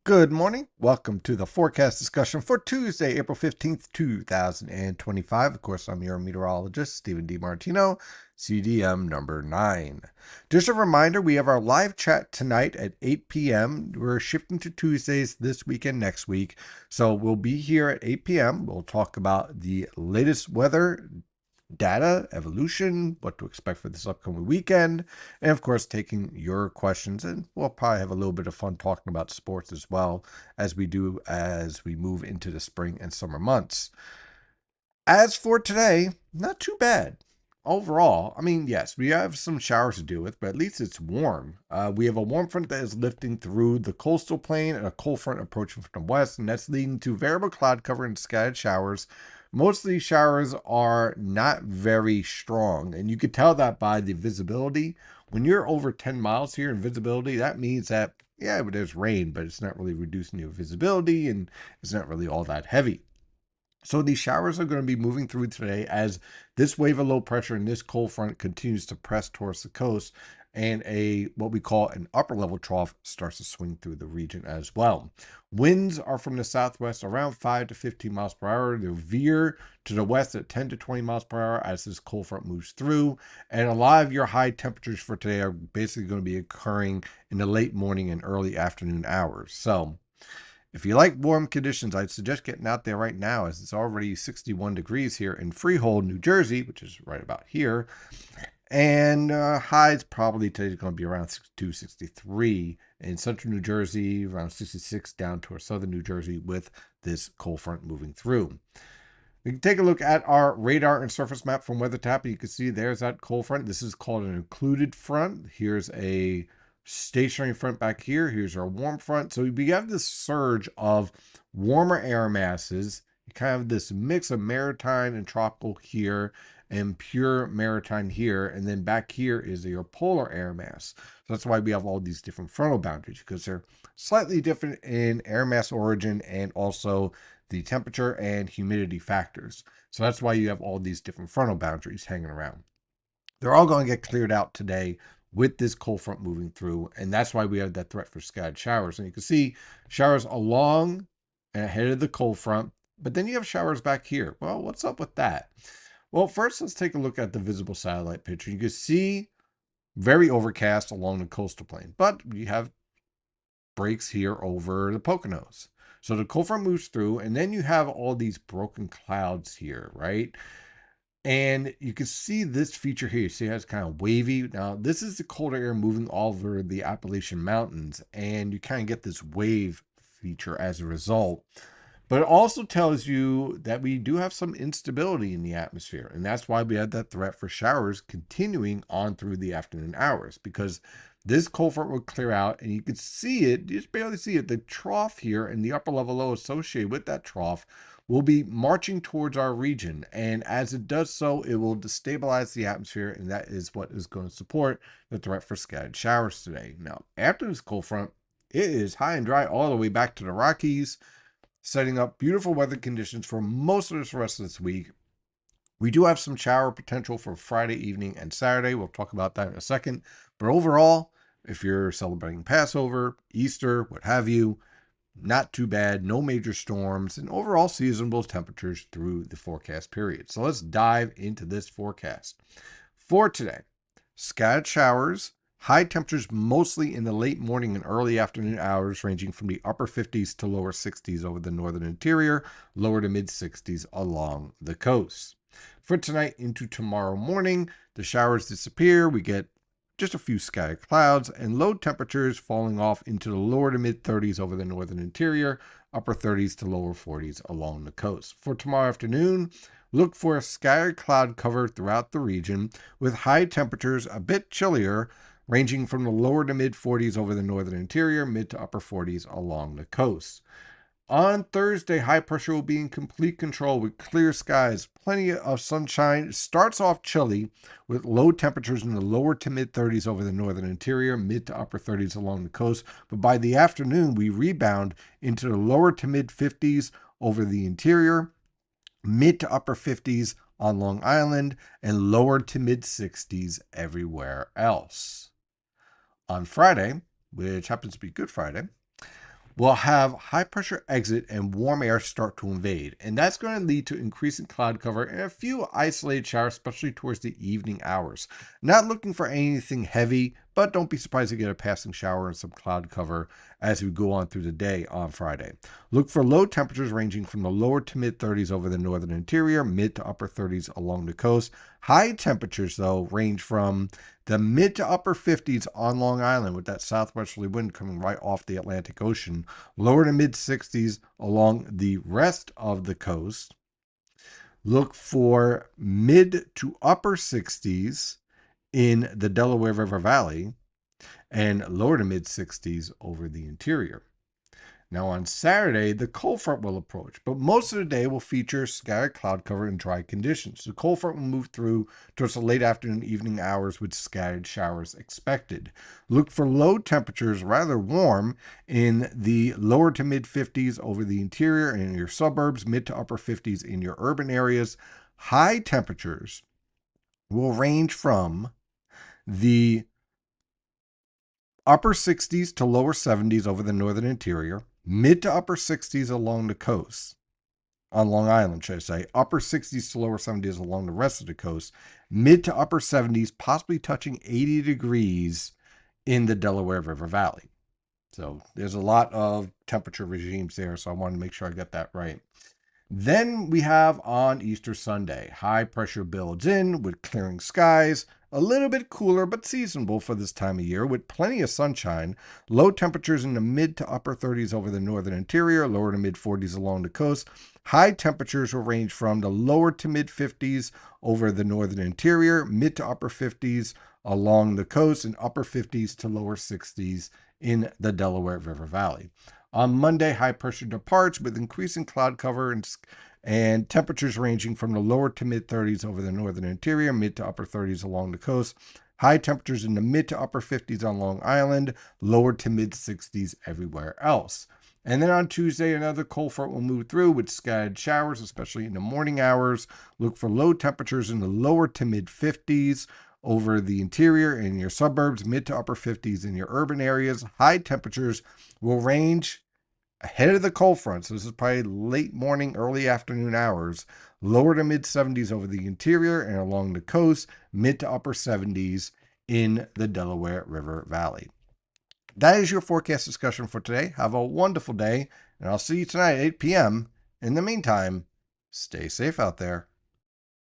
Good morning. Welcome to the forecast discussion for Tuesday, April 15th, 2025. Of course, I'm your meteorologist, Stephen DiMartino, CDM number 9. Just a reminder, we have our live chat tonight at 8 p.m. We're shifting to Tuesdays this week and next week. So we'll be here at 8 p.m. We'll talk about the latest weather, data, evolution, what to expect for this upcoming weekend, and of course, taking your questions. And we'll probably have a little bit of fun talking about sports as well as we do as we move into the spring and summer months. As for today, not too bad. Overall, I mean, yes, we have some showers to deal with, but at least it's warm. We have a warm front that is lifting through the coastal plain and a cold front approaching from the west, and that's leading to variable cloud cover and scattered showers. Most of these showers are not very strong, and you could tell that by the visibility. When you're over 10 miles here in visibility, that means that, yeah, there's rain, but it's not really reducing your visibility, and it's not really all that heavy. So these showers are going to be moving through today as this wave of low pressure and this cold front continues to press towards the coast, and a what we call an upper level trough starts to swing through the region as well. Winds are from the southwest around 5 to 15 miles per hour. They veer to the west at 10 to 20 miles per hour as this cold front moves through. And a lot of your high temperatures for today are basically going to be occurring in the late morning and early afternoon hours. So if you like warm conditions, I'd suggest getting out there right now as it's already 61 degrees here in Freehold, New Jersey, which is right about here. And highs probably today is going to be around 62, 63 in central New Jersey, around 66 down towards southern New Jersey with this cold front moving through. We can take a look at our radar and surface map from WeatherTap. You can see there's that cold front. This is called an included front. Here's a stationary front back here. Here's our warm front. So we have this surge of warmer air masses. You kind of have this mix of maritime and tropical here and pure maritime here. And then back here is your polar air mass. So that's why we have all these different frontal boundaries, because they're slightly different in air mass origin and also the temperature and humidity factors. So that's why you have all these different frontal boundaries hanging around. They're all going to get cleared out today with this cold front moving through, and that's why we have that threat for scattered showers. And you can see showers along and ahead of the cold front, but then you have showers back here. Well, what's up with that? Well, first, let's take a look at the visible satellite picture. You can see very overcast along the coastal plain, but you have breaks here over the Poconos. So the cold front moves through, and then you have all these broken clouds here, right? And you can see this feature here. You see how it's kind of wavy. Now, this is the colder air moving all over the Appalachian Mountains, and you kind of get this wave feature as a result. But it also tells you that we do have some instability in the atmosphere, and that's why we had that threat for showers continuing on through the afternoon hours, because this cold front will clear out, and you can see it, you just barely see it. The trough here and the upper level low associated with that trough will be marching towards our region, and as it does so, it will destabilize the atmosphere, and that is what is going to support the threat for scattered showers today. Now, after this cold front, it is high and dry all the way back to the Rockies, setting up beautiful weather conditions for most of the rest of this week. We do have some shower potential for Friday evening and Saturday. We'll talk about that in a second. But overall, if you're celebrating Passover, Easter, what have you, not too bad. No major storms, and overall seasonable temperatures through the forecast period. So let's dive into this forecast. For today, scattered showers, high temperatures mostly in the late morning and early afternoon hours, ranging from the upper 50s to lower 60s over the northern interior, lower to mid 60s along the coast. For tonight into tomorrow morning, the showers disappear. We get just a few scattered clouds and low temperatures falling off into the lower to mid 30s over the northern interior, upper 30s to lower 40s along the coast. For tomorrow afternoon, look for a scattered cloud cover throughout the region with high temperatures a bit chillier, ranging from the lower to mid 40s over the northern interior, mid to upper 40s along the coast. On Thursday, high pressure will be in complete control with clear skies, plenty of sunshine. It starts off chilly with low temperatures in the lower to mid 30s over the northern interior, mid to upper 30s along the coast. But by the afternoon, we rebound into the lower to mid 50s over the interior, mid to upper 50s on Long Island, and lower to mid 60s everywhere else. On Friday, which happens to be Good Friday, will have high pressure exit and warm air start to invade. And that's going to lead to increasing cloud cover and a few isolated showers, especially towards the evening hours. Not looking for anything heavy, but don't be surprised to get a passing shower and some cloud cover as we go on through the day on Friday. Look for low temperatures ranging from the lower to mid 30s over the northern interior, mid to upper 30s along the coast. High temperatures, though, range from the mid to upper 50s on Long Island with that southwesterly wind coming right off the Atlantic Ocean, lower to mid 60s along the rest of the coast. Look for mid to upper 60s in the Delaware River Valley and lower to mid 60s over the interior. Now on Saturday, the cold front will approach, but most of the day will feature scattered cloud cover and dry conditions. The cold front will move through towards the late afternoon, evening hours with scattered showers expected. Look for low temperatures, rather warm, in the lower to mid 50s over the interior and in your suburbs, mid to upper 50s in your urban areas. High temperatures will range from the upper 60s to lower 70s over the northern interior, mid to upper 60s along the coast, on Long Island, should I say, upper 60s to lower 70s along the rest of the coast, mid to upper 70s, possibly touching 80 degrees in the Delaware River Valley. So there's a lot of temperature regimes there, so I wanted to make sure I got that right. Then we have on Easter Sunday, high pressure builds in with clearing skies, a little bit cooler but seasonable for this time of year with plenty of sunshine, low temperatures in the mid to upper 30s over the northern interior, lower to mid 40s along the coast. High temperatures will range from the lower to mid 50s over the northern interior, mid to upper 50s along the coast, and upper 50s to lower 60s in the Delaware River Valley. On Monday, high pressure departs with increasing cloud cover and temperatures ranging from the lower to mid 30s over the northern interior, mid to upper 30s along the coast. High temperatures in the mid to upper 50s on Long Island, lower to mid 60s everywhere else. And then on Tuesday, another cold front will move through with scattered showers, especially in the morning hours. Look for low temperatures in the lower to mid 50s over the interior and your suburbs, mid to upper 50s in your urban areas. High temperatures will range ahead of the cold front, so this is probably late morning, early afternoon hours, lower to mid 70s over the interior and along the coast, mid to upper 70s in the Delaware River Valley. That is your forecast discussion for today. Have a wonderful day, and I'll see you tonight at 8 p.m. In the meantime, stay safe out there.